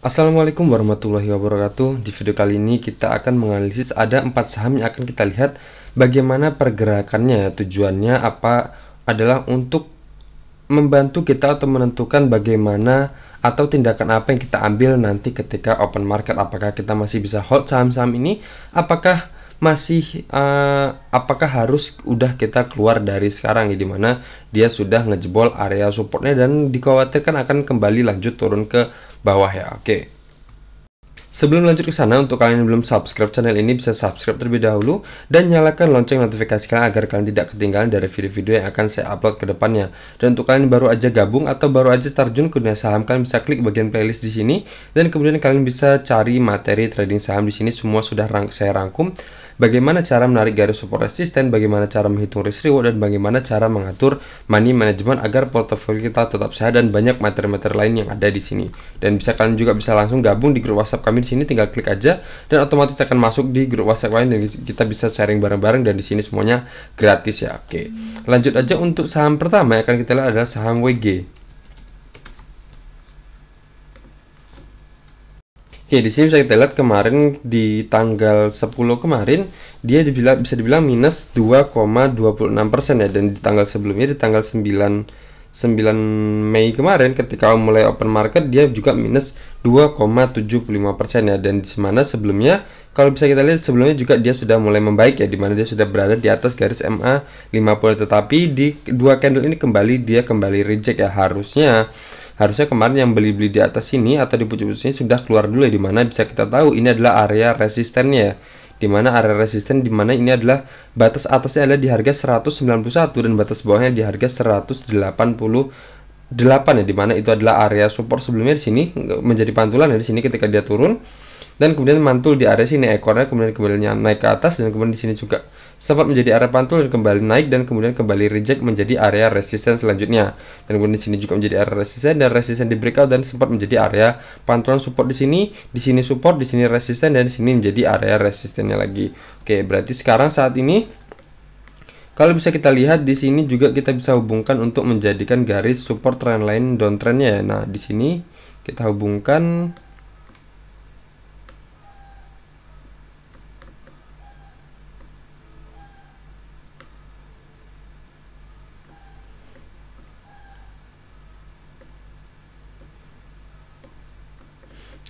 Assalamualaikum warahmatullahi wabarakatuh. Di video kali ini kita akan menganalisis ada 4 saham yang akan kita lihat bagaimana pergerakannya. Tujuannya apa adalah untuk membantu kita atau menentukan bagaimana atau tindakan apa yang kita ambil nanti ketika open market. Apakah kita masih bisa hold saham-saham ini? Apakah harus udah kita keluar dari sekarang ya, dimana dia sudah ngejebol area supportnya dan dikhawatirkan akan kembali lanjut turun ke bawah ya. Oke. Sebelum lanjut ke sana, untuk kalian yang belum subscribe channel ini bisa subscribe terlebih dahulu dan nyalakan lonceng notifikasi kalian agar kalian tidak ketinggalan dari video-video yang akan saya upload ke depannya. Dan untuk kalian yang baru aja gabung atau baru aja terjun ke dunia saham, kalian bisa klik bagian playlist di sini dan kemudian kalian bisa cari materi trading saham di sini. Semua sudah saya rangkum. Bagaimana cara menarik garis support resisten, bagaimana cara menghitung risk reward, dan bagaimana cara mengatur money management agar portofolio kita tetap sehat, dan banyak materi-materi lain yang ada di sini. Dan kalian juga bisa langsung gabung di grup WhatsApp kami di sini, tinggal klik aja dan otomatis akan masuk di grup WhatsApp lain dan kita bisa sharing bareng-bareng, dan di sini semuanya gratis ya. Oke. Lanjut aja untuk saham pertama yang akan kita lihat adalah saham WG. Oke, di sini bisa kita lihat kemarin di tanggal 10 kemarin dia bisa dibilang minus 2,26% ya, dan di tanggal sebelumnya di tanggal 9 Mei kemarin ketika mulai open market dia juga minus 2,75% ya, dan di mana sebelumnya kalau bisa kita lihat sebelumnya juga dia sudah mulai membaik ya, dimana dia sudah berada di atas garis MA 50, tetapi di dua candle ini dia kembali reject ya. Harusnya kemarin yang beli-beli di atas sini atau di pucuk-pucuk sini sudah keluar dulu ya, dimana bisa kita tahu ini adalah area resistennya, dimana area resisten dimana ini adalah batas atasnya adalah di harga 191 dan batas bawahnya di harga 188 ya, dimana itu adalah area support sebelumnya. Di sini menjadi pantulan ya, di sini ketika dia turun dan kemudian mantul di area sini ekornya, kemudian kembalinya naik ke atas, dan kemudian di sini juga sempat menjadi area pantul dan kembali naik, dan kemudian kembali reject menjadi area resisten selanjutnya, dan kemudian di sini juga menjadi area resisten dan resisten di breakout, dan sempat menjadi area pantulan support di sini support, di sini resisten, dan di sini menjadi area resistennya lagi. Oke, berarti sekarang saat ini kalau bisa kita lihat di sini juga kita bisa hubungkan untuk menjadikan garis support trendline downtrendnya ya. Nah, di sini kita hubungkan.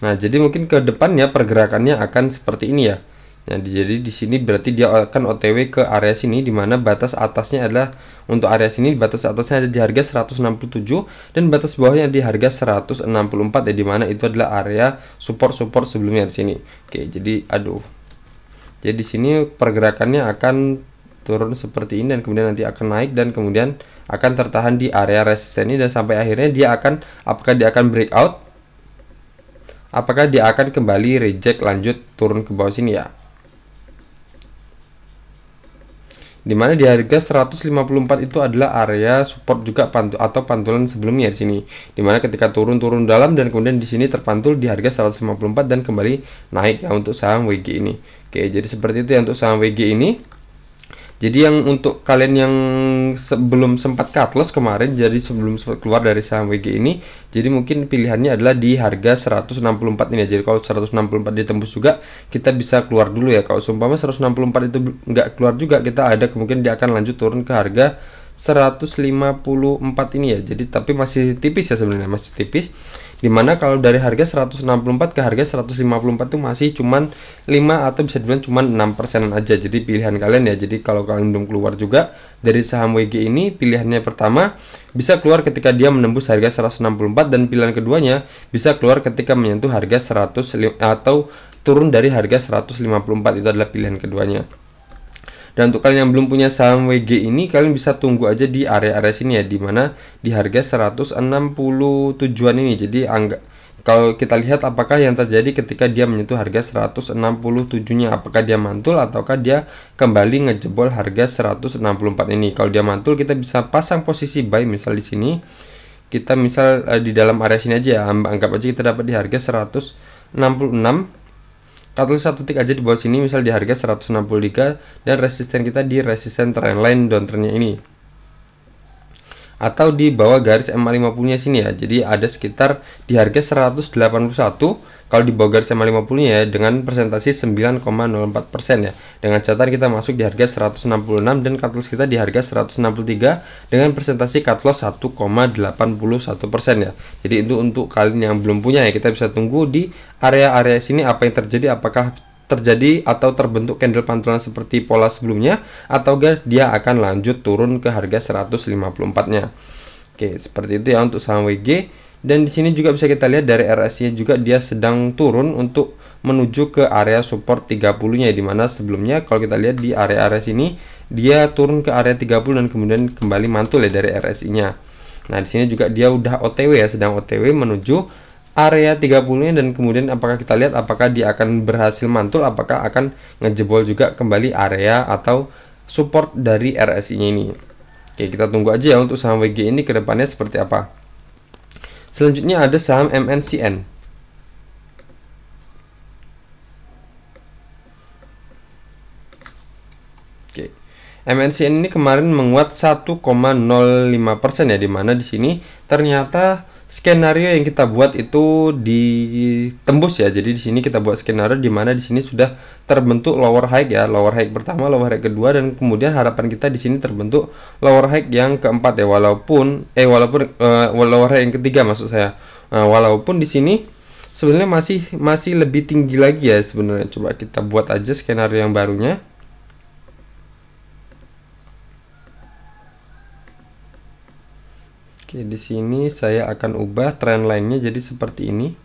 Nah, jadi mungkin ke depannya pergerakannya akan seperti ini ya. Nah, jadi di sini berarti dia akan OTW ke area sini, di mana batas atasnya adalah untuk area sini, batas atasnya ada di harga 167 dan batas bawahnya di harga 164 ya, di mana itu adalah area support sebelumnya di sini. Oke, jadi Jadi di sini pergerakannya akan turun seperti ini dan kemudian nanti akan naik dan kemudian akan tertahan di area resisten ini, dan sampai akhirnya apakah dia akan breakout, apakah dia akan kembali reject lanjut turun ke bawah sini ya, dimana di harga 154 itu adalah area support juga pantulan sebelumnya di sini, dimana ketika turun dalam dan kemudian di sini terpantul di harga 154 dan kembali naik ya untuk saham WG ini. Oke, jadi seperti itu ya untuk saham WG ini. Jadi yang untuk kalian yang belum sempat cut loss kemarin, jadi sebelum sempat keluar dari saham WG ini, jadi mungkin pilihannya adalah di harga 164 ini. Jadi kalau 164 ditembus juga kita bisa keluar dulu ya. Kalau seumpama 164 itu nggak keluar juga, kita ada kemungkinan dia akan lanjut turun ke harga 154 ini ya. Jadi tapi masih tipis ya, sebenarnya masih tipis, dimana kalau dari harga 164 ke harga 154 itu masih cuman 5 atau bisa dibilang cuman 6% aja. Jadi pilihan kalian ya. Jadi kalau kalian belum keluar juga dari saham WG ini, pilihannya pertama bisa keluar ketika dia menembus harga 164, dan pilihan keduanya bisa keluar ketika menyentuh harga 100 atau turun dari harga 154. Itu adalah pilihan keduanya. Dan untuk kalian yang belum punya saham WG ini, kalian bisa tunggu aja di area-area sini ya, dimana di harga 167-an ini. Jadi kalau kita lihat apakah yang terjadi ketika dia menyentuh harga 167-nya, apakah dia mantul ataukah dia kembali ngejebol harga 164 ini. Kalau dia mantul, kita bisa pasang posisi buy, misal di sini kita misal di dalam area sini aja ya, anggap aja kita dapat di harga 166. Kalau satu tick aja di bawah sini, misal di harga 163, dan resisten kita di resisten trendline downtrendnya ini. atau di bawah garis MA50-nya sini ya. Jadi ada sekitar di harga 181 kalau di bawah garis MA50-nya ya, dengan persentase 9,04% ya. Dengan catatan kita masuk di harga 166 dan cut loss kita di harga 163 dengan persentase cut loss 1,81% ya. Jadi itu untuk kalian yang belum punya ya, kita bisa tunggu di area-area sini apa yang terjadi, apakah terjadi atau terbentuk candle pantulan seperti pola sebelumnya, atau dia akan lanjut turun ke harga 154-nya. Oke, seperti itu ya untuk saham WG. Dan di sini juga bisa kita lihat dari RSI juga dia sedang turun untuk menuju ke area support 30-nya, dimana sebelumnya kalau kita lihat di area-area sini dia turun ke area 30 dan kemudian kembali mantul ya dari RSI-nya. Nah, di sini juga dia udah OTW ya, sedang OTW menuju area 30-nya, dan kemudian apakah kita lihat apakah dia akan berhasil mantul, apakah akan ngejebol juga kembali area atau support dari RSI-nya ini. Oke, kita tunggu aja ya untuk saham WG ini ke depannya seperti apa. Selanjutnya ada saham MNCN. Oke. MNCN ini kemarin menguat 1,05% ya, dimana di sini ternyata skenario yang kita buat itu ditembus ya. Jadi di sini kita buat skenario di mana di sini sudah terbentuk lower high ya, lower high pertama, lower high kedua, dan kemudian harapan kita di sini terbentuk lower high yang keempat ya, walaupun lower high yang ketiga maksud saya. Walaupun di sini sebenarnya masih lebih tinggi lagi ya sebenarnya. Coba kita buat aja skenario yang barunya. Oke, di sini saya akan ubah trend line-nya jadi seperti ini.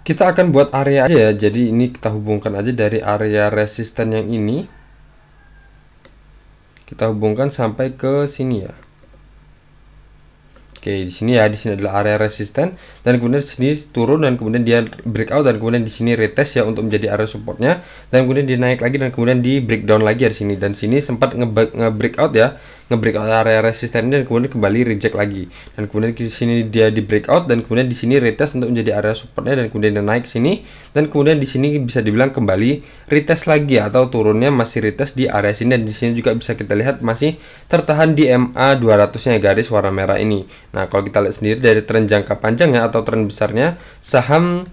Kita akan buat area aja ya. Jadi ini kita hubungkan aja dari area resisten yang ini. Kita hubungkan sampai ke sini ya. Oke, di sini ya, di sini adalah area resisten, dan kemudian di sini turun, dan kemudian dia breakout, dan kemudian di sini retest ya untuk menjadi area supportnya, dan kemudian dia naik lagi, dan kemudian di breakdown lagi di sini, dan sini sempat nge-breakout ya, nge-breakout area resisten, dan kemudian kembali reject lagi, dan kemudian di sini dia di breakout, dan kemudian di sini retest untuk menjadi area supportnya, dan kemudian dia naik sini, dan kemudian di sini bisa dibilang kembali retest lagi ya, atau turunnya masih retest di area sini, dan di sini juga bisa kita lihat masih tertahan di MA 200-nya garis warna merah ini. Nah, kalau kita lihat sendiri dari tren jangka panjangnya atau tren besarnya, saham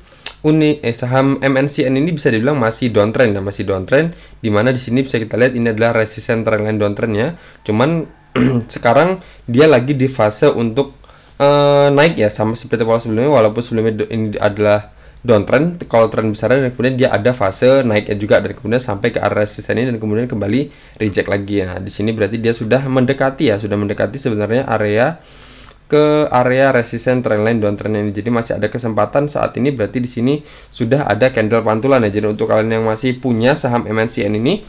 MNCN ini bisa dibilang masih downtrend ya, masih downtrend, dimana di sini bisa kita lihat ini adalah resisten trendline downtrendnya. Cuman sekarang dia lagi di fase untuk naik ya, sama seperti pola sebelumnya, walaupun sebelumnya ini adalah downtrend kalau tren besarnya, dan kemudian dia ada fase naiknya juga, dan kemudian sampai ke area resisten ini, dan kemudian kembali reject lagi. Nah, di sini berarti dia sudah mendekati ya, sudah mendekati sebenarnya area resisten trendline downtrend ini. Jadi masih ada kesempatan saat ini, berarti di sini sudah ada candle pantulan ya. Jadi untuk kalian yang masih punya saham MNCN ini,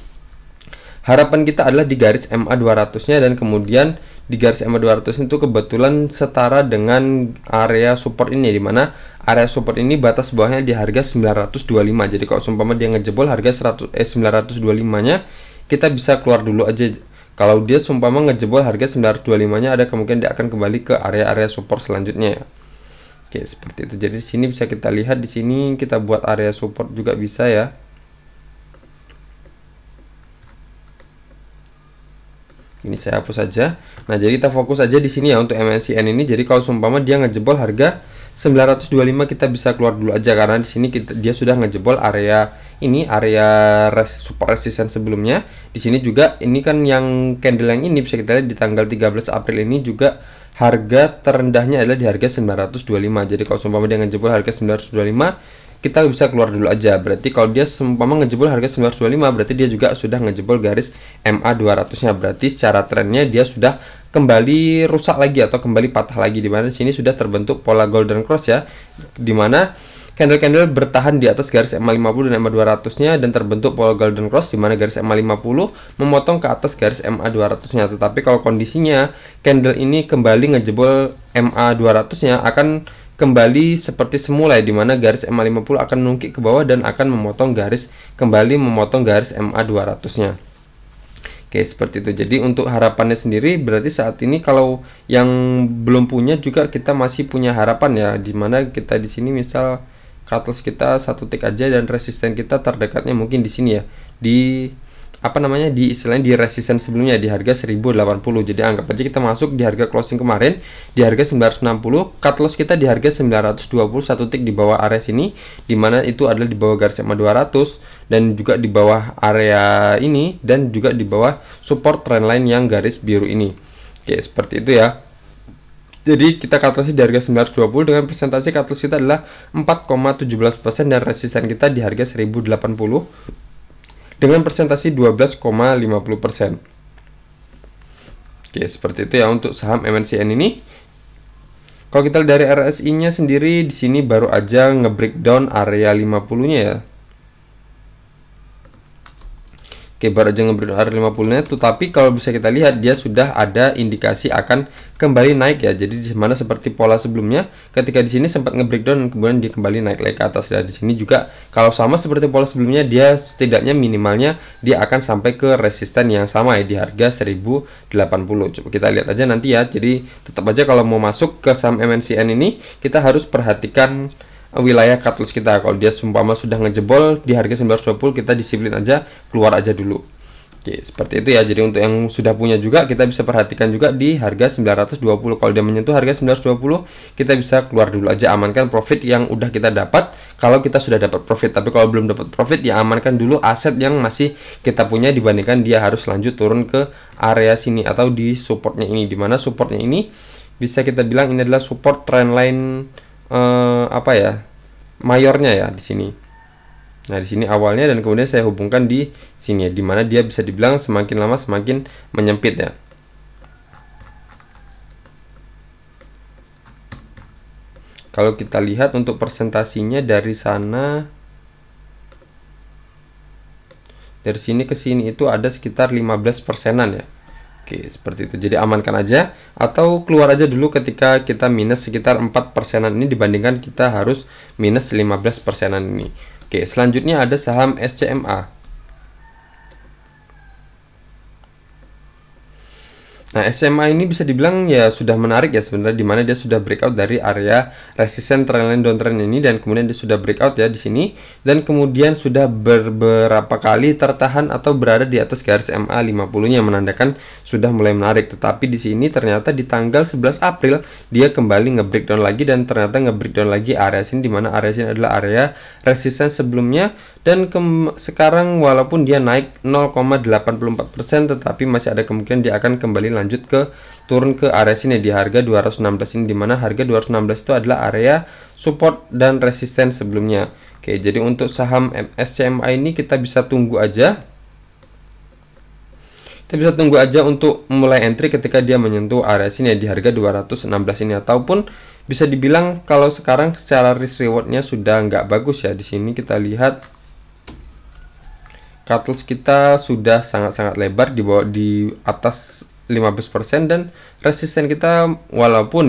harapan kita adalah di garis MA 200-nya, dan kemudian di garis MA 200 itu kebetulan setara dengan area support ini, di mana area support ini batas bawahnya di harga 925. Jadi kalau seumpama dia ngejebol harga 925-nya, kita bisa keluar dulu aja. Kalau dia seumpama ngejebol harga 925-nya, ada kemungkinan dia akan kembali ke area-area support selanjutnya ya. Oke, seperti itu. Jadi di sini bisa kita lihat, di sini kita buat area support juga bisa ya. Ini saya hapus saja. Nah, jadi kita fokus aja di sini ya untuk MNCN ini. Jadi kalau seumpama dia ngejebol harga 925, kita bisa keluar dulu aja, karena di sini dia sudah ngejebol area ini, area support resistance sebelumnya. Di sini juga ini kan yang candle yang ini bisa kita lihat di tanggal 13 April ini juga harga terendahnya adalah di harga 925. Jadi kalau seumpama dia ngejebol harga 925, kita bisa keluar dulu aja. Berarti kalau dia seumpama ngejebol harga 925, berarti dia juga sudah ngejebol garis MA 200-nya. Berarti secara trennya dia sudah kembali rusak lagi atau kembali patah lagi, dimana di sini sudah terbentuk pola golden cross ya, dimana candle-candle bertahan di atas garis MA50 dan MA 200-nya, dan terbentuk pola golden cross, dimana garis MA50 memotong ke atas garis MA 200-nya. Tetapi kalau kondisinya candle ini kembali ngejebol MA 200-nya, akan kembali seperti semula ya, dimana garis MA50 akan nungkik ke bawah dan akan memotong garis MA 200-nya. Oke, seperti itu. Jadi untuk harapannya sendiri berarti saat ini kalau yang belum punya juga kita masih punya harapan ya, dimana kita di sini misal cut loss kita satu tick aja dan resisten kita terdekatnya mungkin di sini ya, di apa namanya, di istilahnya di resisten sebelumnya di harga 1080. Jadi anggap aja kita masuk di harga closing kemarin di harga 960, cut loss kita di harga 920, satu tick di bawah area sini, dimana itu adalah di bawah garis EMA 200 dan juga di bawah area ini dan juga di bawah support trendline yang garis biru ini. Oke, seperti itu ya. Jadi kita cut loss di harga 920 dengan persentase cut loss kita adalah 4,17% dan resisten kita di harga 1080 dengan persentase 12,50%. Oke, seperti itu ya untuk saham MNCN ini. Kalau kita lihat dari RSI-nya sendiri di sini baru aja nge-breakdown area 50-nya ya. Oke, baru aja nge-breakdown area 50-nya, tetapi kalau bisa kita lihat dia sudah ada indikasi akan kembali naik ya. Jadi di mana seperti pola sebelumnya, ketika di sini sempat nge-breakdown dan kemudian dia kembali naik lagi ke atas. Dan di sini juga kalau sama seperti pola sebelumnya, dia setidaknya minimalnya dia akan sampai ke resisten yang sama ya di harga 1080. Coba kita lihat aja nanti ya. Jadi tetap aja kalau mau masuk ke saham MNCN ini kita harus perhatikan wilayah cut loss kita. Kalau dia seumpama sudah ngejebol di harga 920, kita disiplin aja, keluar aja dulu. Oke, seperti itu ya. Jadi untuk yang sudah punya juga kita bisa perhatikan juga di harga 920. Kalau dia menyentuh harga 920, kita bisa keluar dulu aja, amankan profit yang udah kita dapat. Kalau kita sudah dapat profit, tapi kalau belum dapat profit ya amankan dulu aset yang masih kita punya, dibandingkan dia harus lanjut turun ke area sini atau di supportnya ini, dimana supportnya ini bisa kita bilang ini adalah support trendline apa ya, mayornya ya di sini. Nah, di sini awalnya dan kemudian saya hubungkan di sini ya, dimana dia bisa dibilang semakin lama semakin menyempit ya. Kalau kita lihat untuk persentasinya dari sana, dari sini ke sini itu ada sekitar 15%-an ya. Oke, seperti itu. Jadi amankan aja atau keluar aja dulu ketika kita minus sekitar 4%-an ini, dibandingkan kita harus minus 15%-an ini. Oke, selanjutnya ada saham SCMA. Nah, SMA ini bisa dibilang ya sudah menarik ya sebenarnya, dimana dia sudah breakout dari area resisten trendline downtrend ini dan kemudian dia sudah breakout ya di sini, dan kemudian sudah beberapa kali tertahan atau berada di atas garis MA 50-nya yang menandakan sudah mulai menarik. Tetapi di sini ternyata di tanggal 11 April dia kembali nge-breakdown lagi dan ternyata nge-breakdown lagi area sini, dimana area sini adalah area resisten sebelumnya, dan sekarang walaupun dia naik 0,84%, tetapi masih ada kemungkinan dia akan kembali lanjut ke turun ke area sini di harga 216 ini, dimana harga 216 itu adalah area support dan resisten sebelumnya. Oke, jadi untuk saham SCMA ini kita bisa tunggu aja. Kita bisa tunggu aja untuk mulai entry ketika dia menyentuh area sini ya, di harga 216 ini, ataupun bisa dibilang kalau sekarang secara risk rewardnya sudah nggak bagus ya. Di sini kita lihat cut loss kita sudah sangat-sangat lebar di bawah, di atas 15%, dan resisten kita walaupun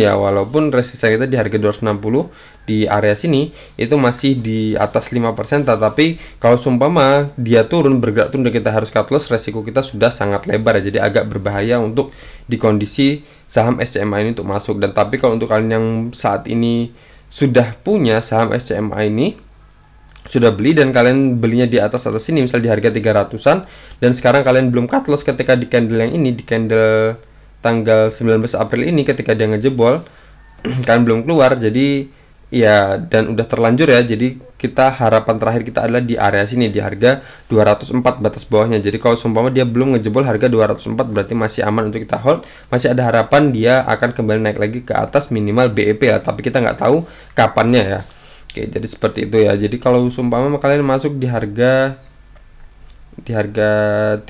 resisten kita di harga 260 di area sini itu masih di atas 5%, tetapi kalau seumpama dia bergerak turun dan kita harus cut loss, resiko kita sudah sangat lebar ya. Jadi agak berbahaya untuk di kondisi saham SCMA ini untuk masuk. Dan tapi kalau untuk kalian yang saat ini sudah punya saham SCMA ini, sudah beli dan kalian belinya di atas ini misal di harga 300-an, dan sekarang kalian belum cut loss ketika di candle yang ini, di candle tanggal 19 April ini ketika dia ngejebol, kalian belum keluar, jadi ya, dan udah terlanjur ya. Jadi kita harapan terakhir kita adalah di area sini di harga 204 batas bawahnya. Jadi kalau seumpama dia belum ngejebol harga 204 berarti masih aman untuk kita hold, masih ada harapan dia akan kembali naik lagi ke atas minimal BEP lah, tapi kita nggak tahu kapannya ya. Oke, jadi seperti itu ya. Jadi kalau seumpama kalian masuk di harga 300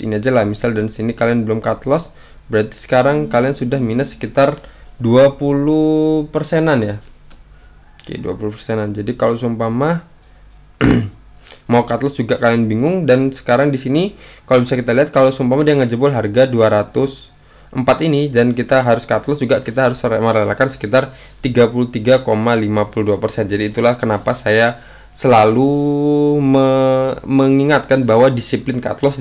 ini aja lah misal, dan sini kalian belum cut loss, berarti sekarang kalian sudah minus sekitar 20%-an ya. Oke, 20%-an. Jadi kalau seumpama mau cut loss juga kalian bingung. Dan sekarang di sini kalau bisa kita lihat, kalau seumpama dia ngejebol harga 204 ini dan kita harus cut loss juga, kita harus merelakan sekitar 33,52%. Jadi itulah kenapa saya selalu mengingatkan bahwa disiplin cut loss.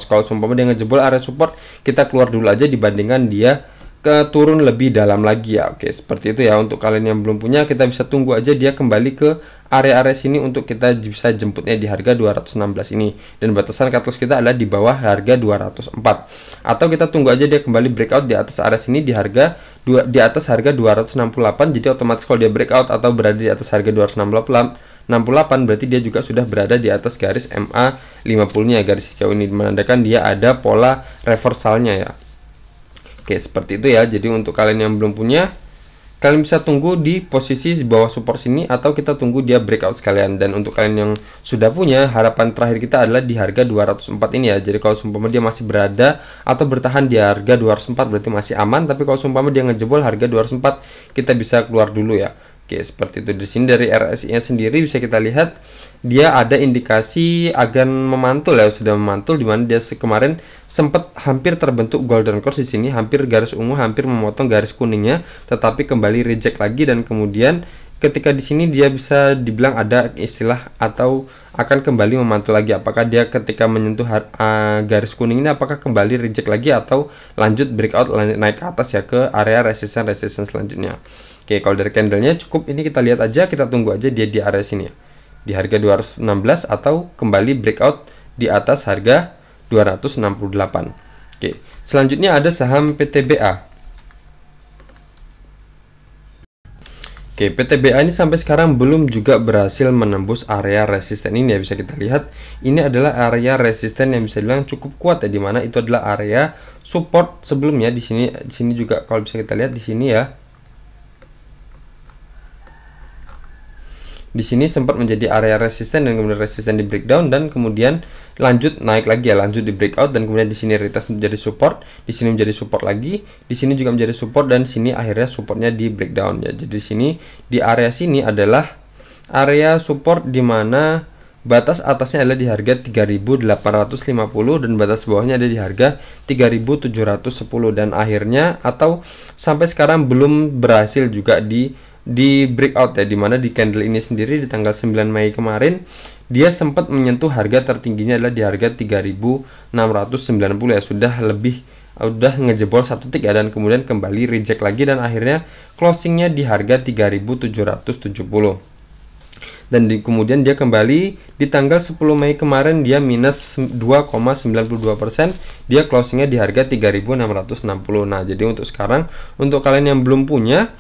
Kalau seumpama dia ngejebol area support, kita keluar dulu aja dibandingkan dia ke turun lebih dalam lagi ya. Oke, seperti itu ya. Untuk kalian yang belum punya, kita bisa tunggu aja dia kembali ke area-area sini untuk kita bisa jemputnya di harga 216 ini, dan batasan cut loss kita adalah di bawah harga 204. Atau kita tunggu aja dia kembali breakout di atas area sini di harga di atas harga 268. Jadi otomatis kalau dia breakout atau berada di atas harga 268 berarti dia juga sudah berada di atas garis MA 50-nya. Garis hijau ini menandakan dia ada pola reversalnya ya. Oke, seperti itu ya. Jadi untuk kalian yang belum punya, kalian bisa tunggu di posisi di bawah support sini, atau kita tunggu dia breakout sekalian. Dan untuk kalian yang sudah punya, harapan terakhir kita adalah di harga 204 ini ya. Jadi kalau seumpama dia masih berada atau bertahan di harga 204 berarti masih aman, tapi kalau seumpama dia ngejebol harga 204, kita bisa keluar dulu ya. Oke, seperti itu. Di sini dari RSI-nya sendiri bisa kita lihat dia ada indikasi akan memantul ya, sudah memantul, dimana dia kemarin sempat hampir terbentuk golden cross di sini, hampir garis ungu, hampir memotong garis kuningnya, tetapi kembali reject lagi, dan kemudian ketika di sini dia bisa dibilang ada istilah atau akan kembali memantul lagi. Apakah dia ketika menyentuh garis kuning ini apakah kembali reject lagi atau lanjut breakout naik ke atas ya ke area resistance selanjutnya. Oke, kalau dari candlenya cukup ini kita lihat aja, kita tunggu aja dia di area sini ya, di harga 216 atau kembali breakout di atas harga 268. Oke, selanjutnya ada saham PTBA. Oke, PTBA ini sampai sekarang belum juga berhasil menembus area resisten ini ya. Bisa kita lihat ini adalah area resisten yang bisa dibilang cukup kuat ya, dimana itu adalah area support sebelumnya. Di sini juga kalau bisa kita lihat di sini ya. Di sini sempat menjadi area resisten dan kemudian resisten di breakdown, dan kemudian lanjut naik lagi ya, lanjut di breakout, dan kemudian di sini retest menjadi support, di sini menjadi support lagi, di sini juga menjadi support, dan di sini akhirnya supportnya di breakdown ya. Jadi di sini di area sini adalah area support di mana batas atasnya adalah di harga 3.850 dan batas bawahnya ada di harga 3.710, dan akhirnya atau sampai sekarang belum berhasil juga di breakout ya, dimana di candle ini sendiri di tanggal 9 Mei kemarin dia sempat menyentuh harga tertingginya adalah di harga 3.690 ya, sudah ngejebol satu tick ya, dan kemudian kembali reject lagi, dan akhirnya closingnya di harga 3.770, dan kemudian dia kembali di tanggal 10 Mei kemarin dia minus 2,92%, dia closingnya di harga 3.660. Nah, jadi untuk sekarang, untuk kalian yang belum punya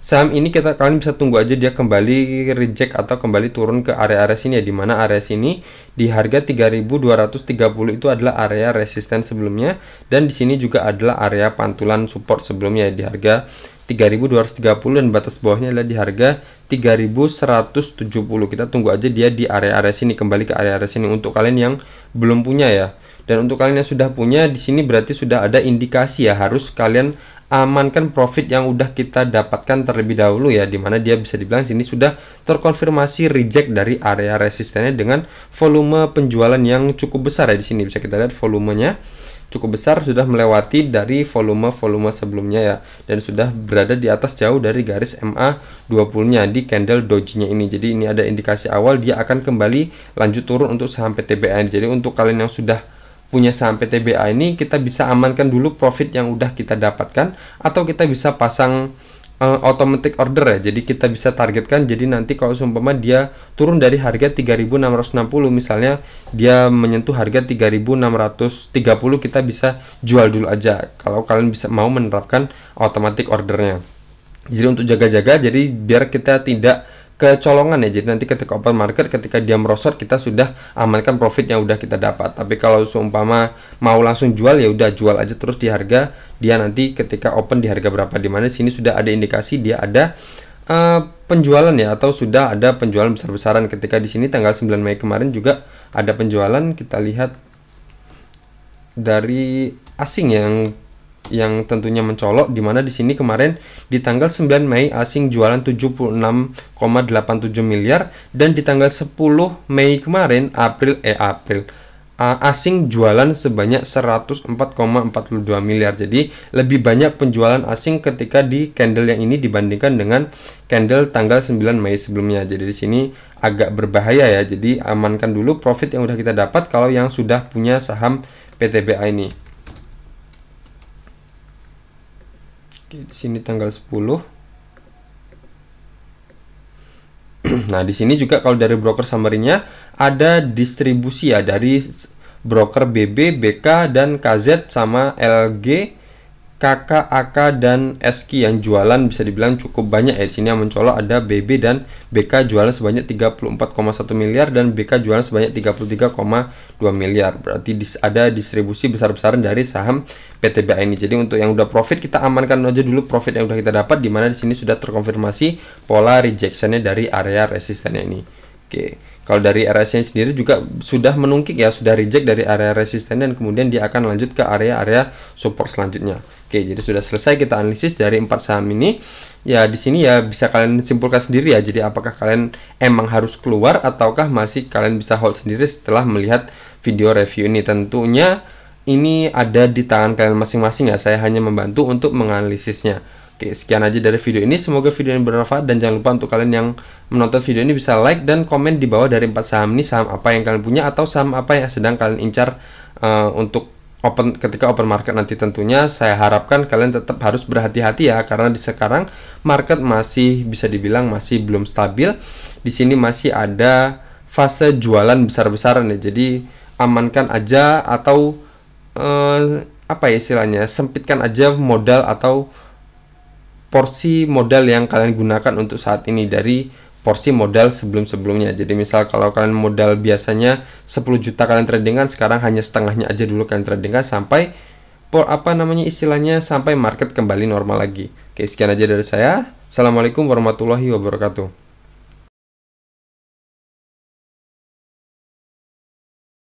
saham ini, kalian bisa tunggu aja dia kembali reject atau kembali turun ke area-area sini ya, dimana area sini di harga 3.230 itu adalah area resisten sebelumnya, dan di sini juga adalah area pantulan support sebelumnya di harga 3.230, dan batas bawahnya adalah di harga 3.170. Kita tunggu aja dia di area-area sini, kembali ke area-area sini untuk kalian yang belum punya ya. Dan untuk kalian yang sudah punya, di sini berarti sudah ada indikasi ya, harus kalian amankan profit yang udah kita dapatkan terlebih dahulu ya, dimana dia bisa dibilang sini sudah terkonfirmasi reject dari area resistennya dengan volume penjualan yang cukup besar ya. Di sini bisa kita lihat volumenya cukup besar, sudah melewati dari volume sebelumnya ya, dan sudah berada di atas jauh dari garis MA 20-nya di candle doji-nya ini. Jadi ini ada indikasi awal dia akan kembali lanjut turun untuk saham PTBA. Jadi untuk kalian yang sudah punya saham PTBA ini, kita bisa amankan dulu profit yang udah kita dapatkan, atau kita bisa pasang automatic order ya. Jadi kita bisa targetkan, jadi nanti kalau seumpama dia turun dari harga 3.660 misalnya, dia menyentuh harga 3.630, kita bisa jual dulu aja kalau kalian bisa mau menerapkan automatic ordernya. Jadi untuk jaga-jaga, jadi biar kita tidak kecolongan ya, jadi nanti ketika open market, ketika dia merosot, kita sudah amankan profit yang udah kita dapat. Tapi kalau seumpama mau langsung jual, ya udah jual aja terus di harga dia nanti ketika open di harga berapa, dimana sini sudah ada indikasi dia ada penjualan ya, atau sudah ada penjualan besar-besaran. Ketika di sini tanggal 9 Mei kemarin juga ada penjualan, kita lihat dari asing yang tentunya mencolok, dimana di sini kemarin di tanggal 9 Mei asing jualan 76,87 miliar, dan di tanggal 10 Mei kemarin asing jualan sebanyak 104,42 miliar. Jadi lebih banyak penjualan asing ketika di candle yang ini dibandingkan dengan candle tanggal 9 Mei sebelumnya. Jadi di sini agak berbahaya ya. Jadi amankan dulu profit yang udah kita dapat kalau yang sudah punya saham PTBA ini. Oke, di sini tanggal 10. Nah, di sini juga kalau dari broker summary-nya ada distribusi ya dari broker BB, BK, dan KZ sama LG, KK, AK, dan SK yang jualan bisa dibilang cukup banyak ya. Di sini yang mencolok ada BB dan BK jualan sebanyak 34,1 miliar dan BK jualan sebanyak 33,2 miliar. Berarti ada distribusi besar-besaran dari saham PTBA ini. Jadi untuk yang udah profit kita amankan aja dulu profit yang udah kita dapat, di mana di sini sudah terkonfirmasi pola rejectionnya dari area resistennya ini. Oke, kalau dari RSI sendiri juga sudah menungkik ya, sudah reject dari area resisten dan kemudian dia akan lanjut ke area-area support selanjutnya. Oke, jadi sudah selesai kita analisis dari 4 saham ini. Ya, di sini ya bisa kalian simpulkan sendiri ya. Jadi apakah kalian emang harus keluar ataukah masih kalian bisa hold sendiri setelah melihat video review ini. Tentunya ini ada di tangan kalian masing-masing ya. Saya hanya membantu untuk menganalisisnya. Oke, sekian aja dari video ini. Semoga video ini bermanfaat dan jangan lupa untuk kalian yang menonton video ini bisa like dan komen di bawah dari 4 saham ini, saham apa yang kalian punya atau saham apa yang sedang kalian incar untuk ketika open market nanti. Tentunya saya harapkan kalian tetap harus berhati-hati ya, karena di sekarang market masih bisa dibilang masih belum stabil. Di sini masih ada fase jualan besar-besaran ya. Jadi amankan aja atau apa ya istilahnya, sempitkan aja modal atau porsi modal yang kalian gunakan untuk saat ini dari porsi modal sebelum-sebelumnya. Jadi misal kalau kalian modal biasanya 10 juta kalian tradingkan, sekarang hanya setengahnya aja dulu kalian tradingkan sampai istilahnya sampai market kembali normal lagi. Oke, sekian aja dari saya. Assalamualaikum warahmatullahi wabarakatuh.